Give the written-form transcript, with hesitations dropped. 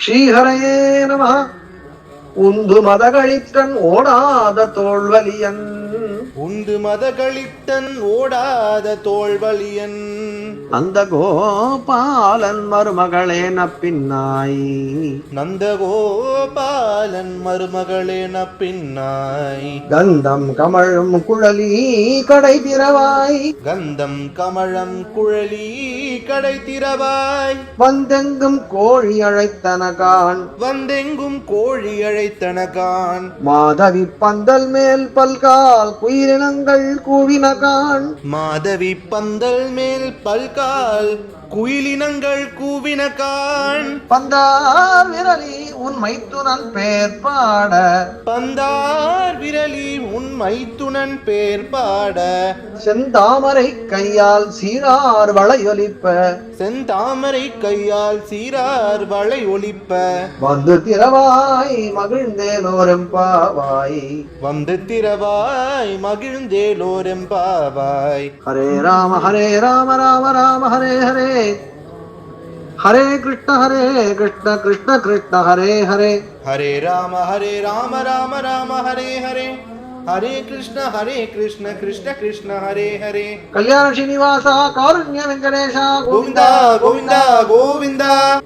ஸ்ரீஹரயே நம. உந்து மதகளித்தன் ஓடாத தோல்வலியன். உந்து மதகளித்தன் ஓடாத தோல்வலியன். அந்த கோபாலன் மருமகளே நப்பின்னாய். நந்தகோபாலன் மருமகளே நப்பின்னாய். கந்தம் கமழும் குழலி கடை திறவாய். கந்தம் கமழம் குழலி கடை திறவாய். வந்தெங்கும் கோழி அழைத்தனகான். வந்தெங்கும் கோழி அழைத்தனகான். மாதவி பந்தல் மேல் பல்கால் குயிலினங்கள் கூவினகான். மாதவி பந்தல் மேல் பல்கால் குயிலினங்கள் கூவினகான். பந்தார் விரலி உன் மைத்துனன் பேர் பாட. பந்தார் விரலி உன் மைத்துனன் பேர் பாட. செந்தாமரை கையால் சீரார் வளையொலிப்ப. செந்தாமரை கையால் சீரார் வளை ஒலிப்ப. வந்து திறவாய் மகிழ்ந்தேலோரெம்பாவாய். வந்து திறவாய் மகிழ்ந்தேலோரெம்பாவாய். ஹரே ராம ராம ராம ஹரே ஹரே. ஹரே கிருஷ்ண கிருஷ்ண கிருஷ்ண ஹரே ஹரே. ஹரே ராம ராம ராம ஹரே ஹரே. ஹரே கிருஷ்ண கிருஷ்ண கிருஷ்ண ஹரே ஹரே. கல்யாண ஸ்ரீனிவாசா காருண்ய வெங்கடேஷா கோவிந்தா கோவிந்தா கோவிந்தா.